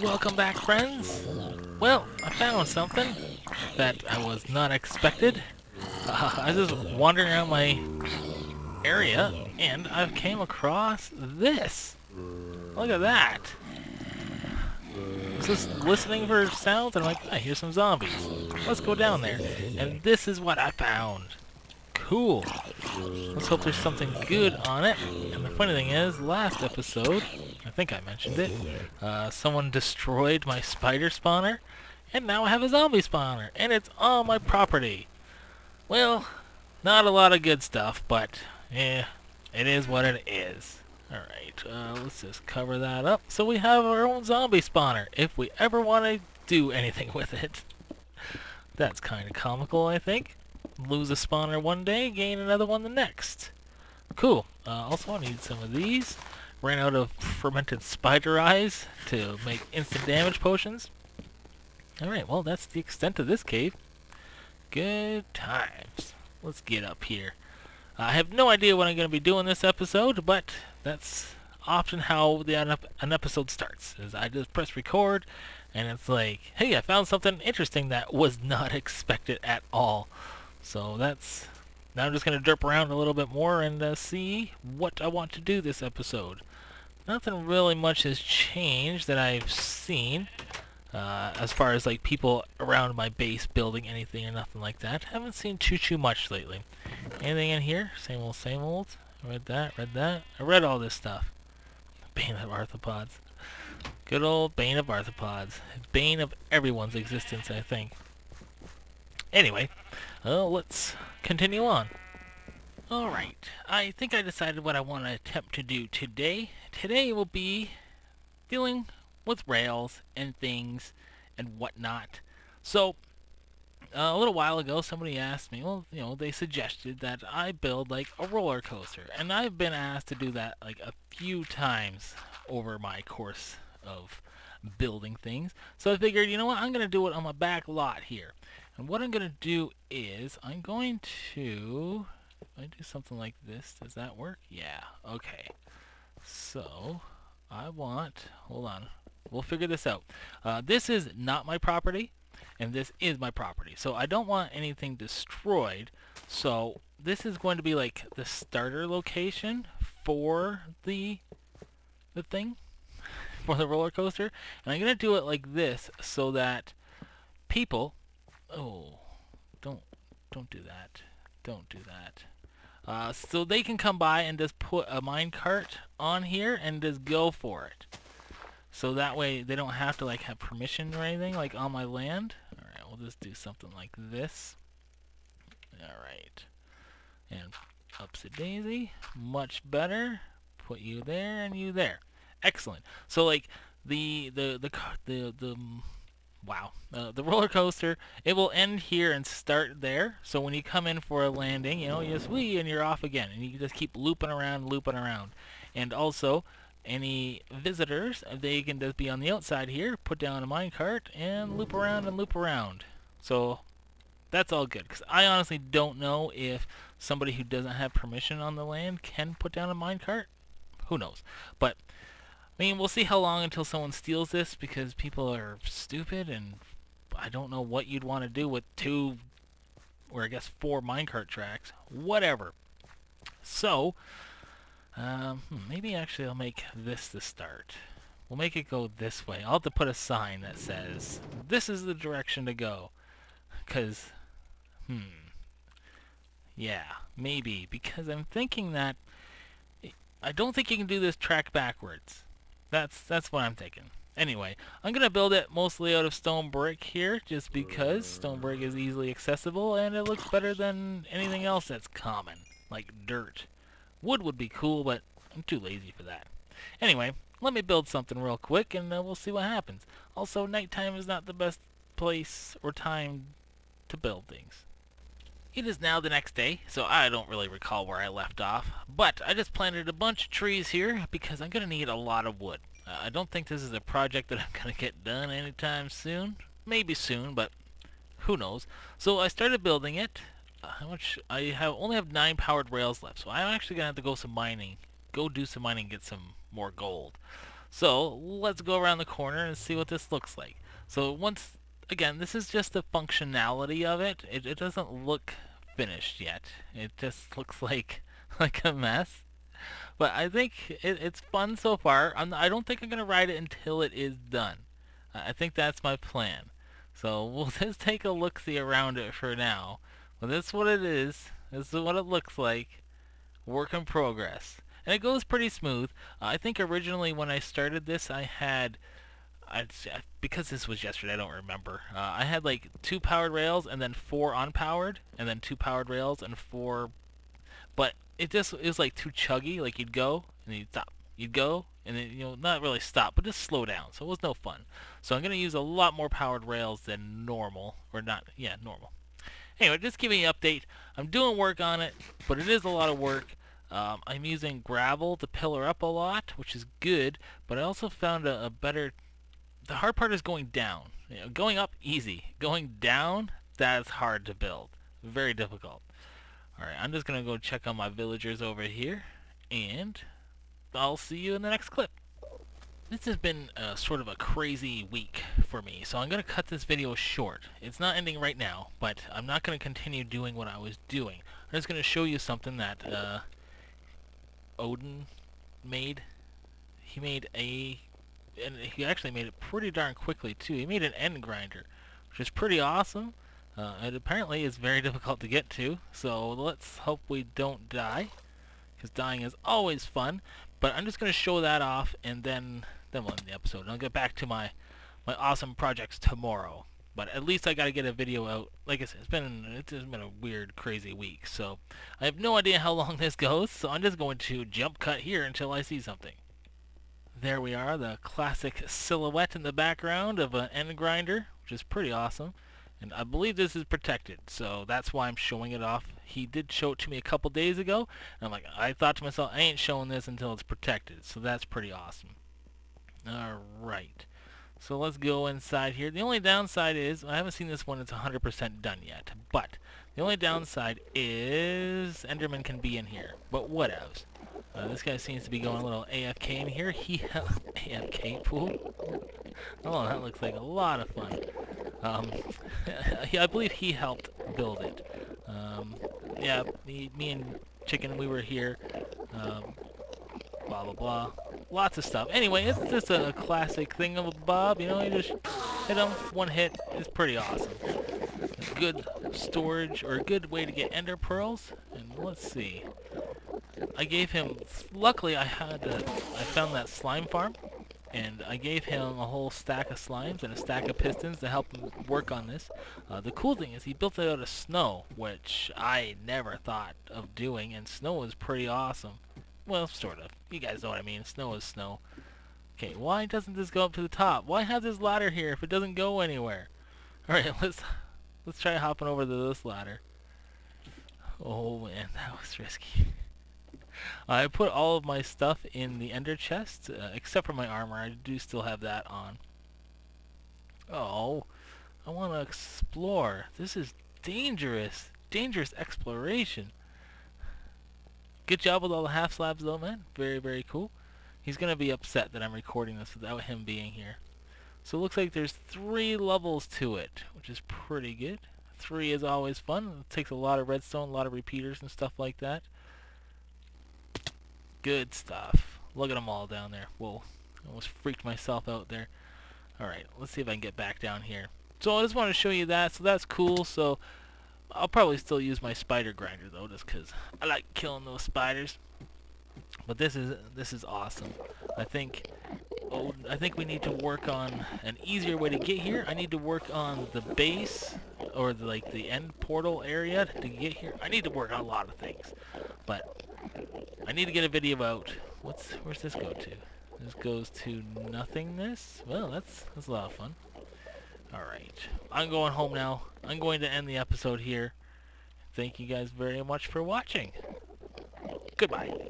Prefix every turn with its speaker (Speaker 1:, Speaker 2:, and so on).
Speaker 1: Welcome back, friends. Well, I found something that I was not expected. I was just wandering around my area, and I came across this. Look at that. I was just listening for sounds, and I'm like, I hear some zombies. Let's go down there. And this is what I found. Cool. Let's hope there's something good on it. And the funny thing is, last episode, I think I mentioned it, someone destroyed my spider spawner, and now I have a zombie spawner, and it's on my property. Well, not a lot of good stuff, but it is what it is. Alright, let's just cover that up so we have our own zombie spawner, if we ever want to do anything with it. That's kind of comical, I think. Lose a spawner one day, gain another one the next. Cool. Also, I need some of these. Ran out of fermented spider eyes to make instant damage potions. Alright, well, that's the extent of this cave. Good times. Let's get up here. I have no idea what I'm going to be doing this episode, but that's often how an episode starts. Is I just press record, and it's like, hey, I found something interesting that was not expected at all. So that's... Now I'm just going to derp around a little bit more and see what I want to do this episode. Nothing really much has changed that I've seen. As far as like people around my base building anything or nothing like that. Haven't seen too much lately. Anything in here? Same old, same old. Read that, read that. I read all this stuff. Bane of arthropods. Good old Bane of arthropods. Bane of everyone's existence, I think. Anyway, let's continue on. Alright, I think I decided what I want to attempt to do today. Today will be dealing with rails and things and whatnot. So, a little while ago, somebody asked me, well, you know, they suggested that I build like a roller coaster. And I've been asked to do that like a few times over my course of building things. So I figured, you know what, I'm going to do it on my back lot here. And what I'm going to do is, I'm going to... If I do something like this, does that work? Yeah, okay. So, I want... Hold on. We'll figure this out. This is not my property, and this is my property. So I don't want anything destroyed. So this is going to be like the starter location for the thing, for the roller coaster. And I'm going to do it like this so that people... Oh, don't do that. Don't do that. So they can come by and just put a minecart on here and just go for it. So that way they don't have to like have permission or anything like on my land. Alright, we'll just do something like this. Alright. And upsie-daisy. Much better. Put you there and you there. Excellent. So like the roller coaster, it will end here and start there. So when you come in for a landing, you know, you just whee and you're off again. And you can just keep looping around. And also, any visitors, they can just be on the outside here, put down a minecart, and loop around. So that's all good. Because I honestly don't know if somebody who doesn't have permission on the land can put down a minecart. Who knows? But I mean, we'll see how long until someone steals this, because people are stupid, and I don't know what you'd want to do with 2, or I guess 4 minecart tracks. Whatever. So, maybe actually I'll make this the start. We'll make it go this way. I'll have to put a sign that says, this is the direction to go. Because, yeah, maybe. Because I'm thinking that I don't think you can do this track backwards. That's what I'm thinking. Anyway, I'm going to build it mostly out of stone brick here, just because stone brick is easily accessible, and it looks better than anything else that's common, like dirt. Wood would be cool, but I'm too lazy for that. Anyway, let me build something real quick, and we'll see what happens. Also, nighttime is not the best place or time to build things. It is now the next day, so I don't really recall where I left off, but I just planted a bunch of trees here because I'm going to need a lot of wood. I don't think this is a project that I'm going to get done anytime soon. Maybe soon, but who knows. So I started building it. How much? I only have 9 powered rails left, so I'm actually going to have to go do some mining and get some more gold. So let's go around the corner and see what this looks like. So once again, this is just the functionality of it. It doesn't look finished yet. It just looks like a mess. But I think it's fun so far. I don't think I'm gonna ride it until it is done. I think that's my plan. So we'll just take a look-see around it for now. Well, this is what it is. This is what it looks like. Work in progress. And it goes pretty smooth. I think originally when I started this, because this was yesterday, I don't remember. I had like 2 powered rails and then 4 unpowered, and then 2 powered rails and 4. But it was like too chuggy. Like you'd go and you'd stop. You'd go and then not really stop, but just slow down. So it was no fun. So I'm gonna use a lot more powered rails than normal, or not? Yeah, normal. Anyway, just giving you an update. I'm doing work on it, but it is a lot of work. I'm using gravel to pillar up a lot, which is good, but I also found a better... The hard part is going down. Going up, easy. Going down, that's hard to build. Very difficult. Alright, I'm just going to go check on my villagers over here, and I'll see you in the next clip. This has been sort of a crazy week for me, so I'm going to cut this video short. It's not ending right now, but I'm not going to continue doing what I was doing. I'm just going to show you something that Odin made. He made and he actually made it pretty darn quickly too. He made an end grinder, which is pretty awesome. It apparently is very difficult to get to, so let's hope we don't die, because dying is always fun. But I'm just going to show that off, and then we'll end the episode. And I'll get back to my awesome projects tomorrow. But at least I got to get a video out. Like I said, it's been a weird, crazy week, so I have no idea how long this goes. So I'm just going to jump cut here until I see something. There we are, the classic silhouette in the background of an end grinder, which is pretty awesome. And I believe this is protected, so that's why I'm showing it off. He did show it to me a couple days ago, and I thought to myself, I ain't showing this until it's protected, so that's pretty awesome. Alright, so let's go inside here. The only downside is, I haven't seen this one, it's 100% done yet, but the only downside is Enderman can be in here, but what else? This guy seems to be going a little AFK in here. AFK pool? Oh, that looks like a lot of fun. I believe he helped build it. Yeah, me and Chicken, we were here. Blah, blah, blah. Lots of stuff. Anyway, it's just a classic thing of a Bob. You just hit him, one hit. It's pretty awesome. Good storage, or a good way to get ender pearls. And let's see. I gave him... Luckily, I found that slime farm. And I gave him a whole stack of slimes and a stack of pistons to help him work on this. The cool thing is he built it out of snow, which I never thought of doing, and snow is pretty awesome. Well, sort of. You guys know what I mean. Snow is snow. Okay, why doesn't this go up to the top? Why have this ladder here if it doesn't go anywhere? Alright, let's try hopping over to this ladder. Oh man, that was risky. I put all of my stuff in the ender chest, except for my armor. I do still have that on. Oh, I want to explore. This is dangerous. Dangerous exploration. Good job with all the half slabs though, man. Very, very cool. He's going to be upset that I'm recording this without him being here. So it looks like there's 3 levels to it, which is pretty good. 3 is always fun. It takes a lot of redstone, a lot of repeaters and stuff like that. Good stuff. Look at them all down there. Whoa. I almost freaked myself out there. Alright, let's see if I can get back down here. So I just want to show you that. So that's cool. So I'll probably still use my spider grinder though, just because I like killing those spiders. But this is awesome. I think we need to work on an easier way to get here. I need to work on the base, or the end portal area to get here. I need to work on a lot of things. But I need to get a video out. Where's this go to? This goes to nothingness. Well, that's a lot of fun. Alright. I'm going home now. I'm going to end the episode here. Thank you guys very much for watching. Goodbye.